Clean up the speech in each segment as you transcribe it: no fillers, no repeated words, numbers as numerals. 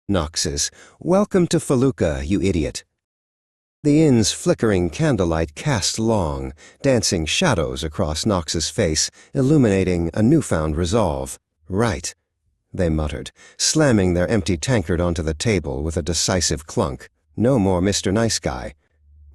Nox's, "Welcome to Felucca, you idiot." The inn's flickering candlelight cast long, dancing shadows across Nox's face, illuminating a newfound resolve. "Right," they muttered, slamming their empty tankard onto the table with a decisive clunk. "No more Mr. Nice Guy.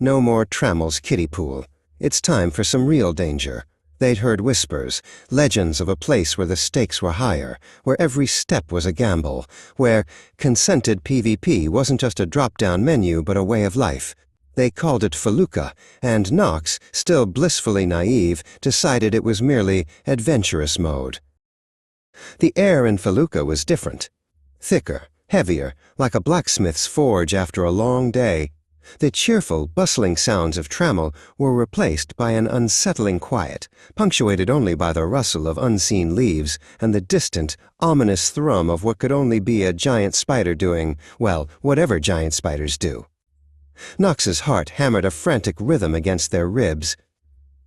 No more Trammell's kiddie pool. It's time for some real danger." They'd heard whispers, legends of a place where the stakes were higher, where every step was a gamble, where consented PvP wasn't just a drop-down menu but a way of life. They called it Felucca, and Nox, still blissfully naive, decided it was merely adventurous mode. The air in Felucca was different. Thicker, heavier, like a blacksmith's forge after a long day. The cheerful, bustling sounds of Trammell were replaced by an unsettling quiet, punctuated only by the rustle of unseen leaves and the distant, ominous thrum of what could only be a giant spider doing, well, whatever giant spiders do. Nox's heart hammered a frantic rhythm against their ribs.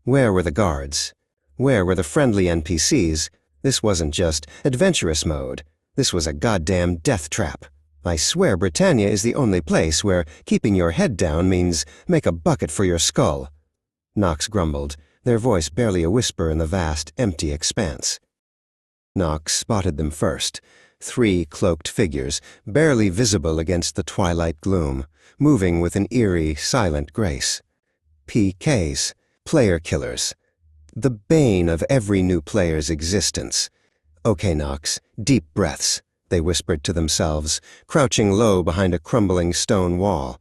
Where were the guards? Where were the friendly NPCs? This wasn't just adventurous mode. This was a goddamn death trap. I swear Britannia is the only place where keeping your head down means make a bucket for your skull. Nox grumbled, their voice barely a whisper in the vast, empty expanse. Nox spotted them first. 3 cloaked figures, barely visible against the twilight gloom, moving with an eerie, silent grace. PKs, player killers. The bane of every new player's existence. "Okay, Nox, deep breaths," they whispered to themselves, crouching low behind a crumbling stone wall.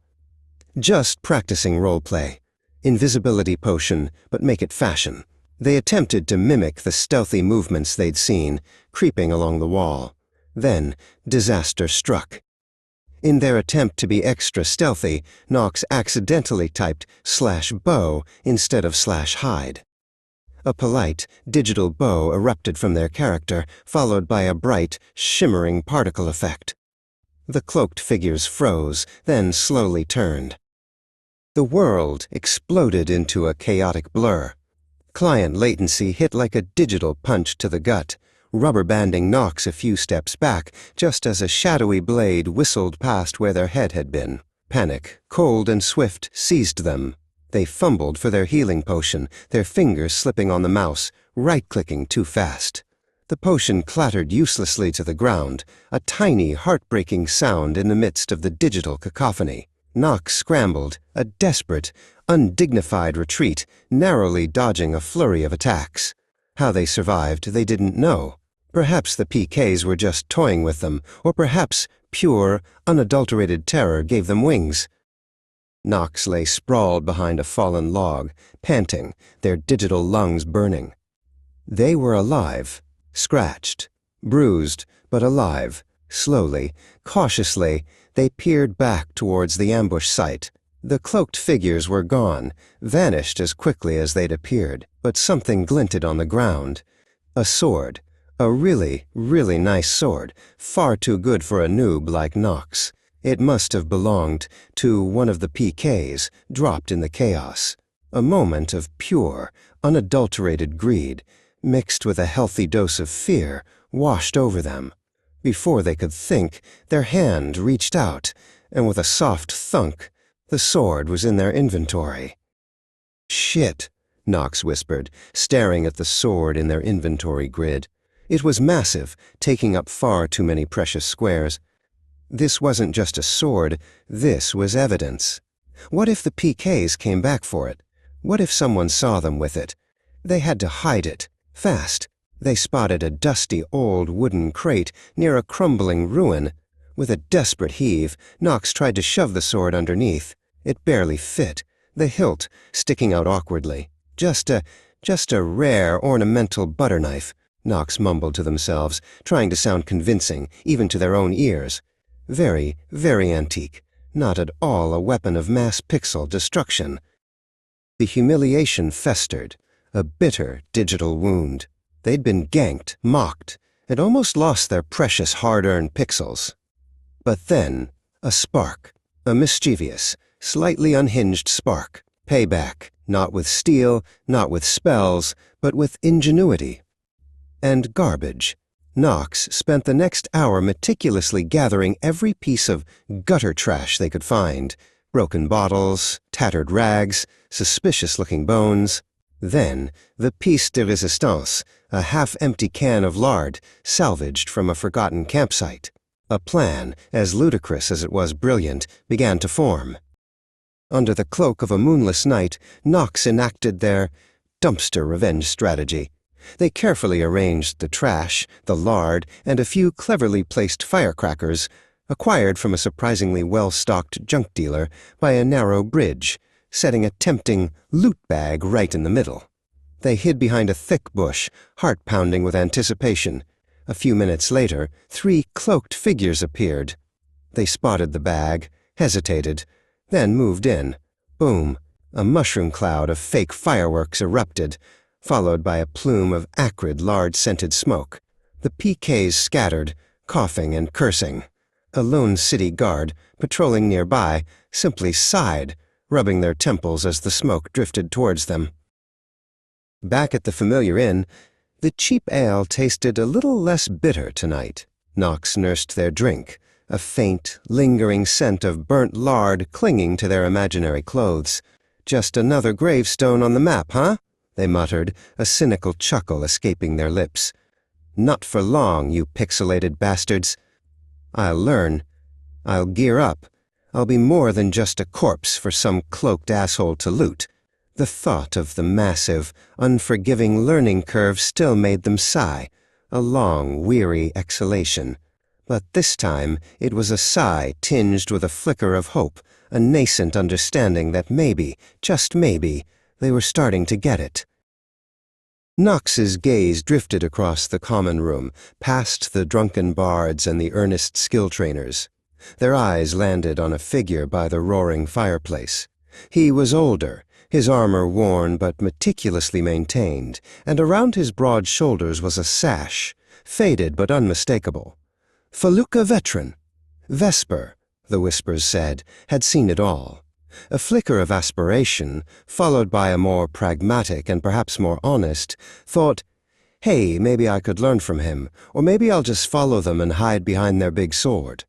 "Just practicing roleplay. Invisibility potion, but make it fashion." They attempted to mimic the stealthy movements they'd seen, creeping along the wall. Then, disaster struck. In their attempt to be extra stealthy, Nox accidentally typed /bow instead of /hide. A polite, digital bow erupted from their character, followed by a bright, shimmering particle effect. The cloaked figures froze, then slowly turned. The world exploded into a chaotic blur. Client latency hit like a digital punch to the gut, rubber-banding Nox a few steps back, just as a shadowy blade whistled past where their head had been. Panic, cold and swift, seized them. They fumbled for their healing potion, their fingers slipping on the mouse, right-clicking too fast. The potion clattered uselessly to the ground, a tiny, heartbreaking sound in the midst of the digital cacophony. Nox scrambled, a desperate, undignified retreat, narrowly dodging a flurry of attacks. How they survived, they didn't know. Perhaps the PKs were just toying with them, or perhaps pure, unadulterated terror gave them wings. Nox lay sprawled behind a fallen log, panting, their digital lungs burning. They were alive, scratched, bruised, but alive. Slowly, cautiously, they peered back towards the ambush site. The cloaked figures were gone, vanished as quickly as they'd appeared, but something glinted on the ground. A sword. A really, really nice sword, far too good for a noob like Nox. It must have belonged to one of the PKs, dropped in the chaos. A moment of pure, unadulterated greed, mixed with a healthy dose of fear, washed over them. Before they could think, their hand reached out, and with a soft thunk, the sword was in their inventory. "Shit," Nox whispered, staring at the sword in their inventory grid. It was massive, taking up far too many precious squares. This wasn't just a sword, this was evidence. What if the PKs came back for it? What if someone saw them with it? They had to hide it, fast. They spotted a dusty old wooden crate near a crumbling ruin. With a desperate heave, Nox tried to shove the sword underneath. It barely fit, the hilt sticking out awkwardly. Just a rare ornamental butter knife, Nox mumbled to themselves, trying to sound convincing, even to their own ears. Very, very antique, not at all a weapon of mass pixel destruction. The humiliation festered, a bitter digital wound. They'd been ganked, mocked, and almost lost their precious hard-earned pixels. But then, a spark, a mischievous, slightly unhinged spark. Payback, not with steel, not with spells, but with ingenuity. And garbage. Knox spent the next hour meticulously gathering every piece of gutter trash they could find: broken bottles, tattered rags, suspicious-looking bones. Then, the piece de resistance, a half-empty can of lard salvaged from a forgotten campsite. A plan, as ludicrous as it was brilliant, began to form. Under the cloak of a moonless night, Knox enacted their dumpster revenge strategy. They carefully arranged the trash, the lard, and a few cleverly placed firecrackers, acquired from a surprisingly well-stocked junk dealer, by a narrow bridge, setting a tempting loot bag right in the middle. They hid behind a thick bush, heart-pounding with anticipation. A few minutes later, 3 cloaked figures appeared. They spotted the bag, hesitated, then moved in. Boom! A mushroom cloud of fake fireworks erupted, followed by a plume of acrid, lard-scented smoke. The PKs scattered, coughing and cursing. A lone city guard, patrolling nearby, simply sighed, rubbing their temples as the smoke drifted towards them. Back at the familiar inn, the cheap ale tasted a little less bitter tonight. Knox nursed their drink, a faint, lingering scent of burnt lard clinging to their imaginary clothes. "Just another gravestone on the map, huh?" they muttered, a cynical chuckle escaping their lips. "Not for long, you pixelated bastards. I'll learn. I'll gear up. I'll be more than just a corpse for some cloaked asshole to loot." The thought of the massive, unforgiving learning curve still made them sigh, a long, weary exhalation. But this time it was a sigh tinged with a flicker of hope, a nascent understanding that maybe, just maybe, they were starting to get it. Knox's gaze drifted across the common room, past the drunken bards and the earnest skill trainers. Their eyes landed on a figure by the roaring fireplace. He was older, his armor worn but meticulously maintained, and around his broad shoulders was a sash, faded but unmistakable. Felucca veteran. Vesper, the whispers said, had seen it all. A flicker of aspiration, followed by a more pragmatic and perhaps more honest, thought, "Hey, maybe I could learn from him, or maybe I'll just follow them and hide behind their big sword."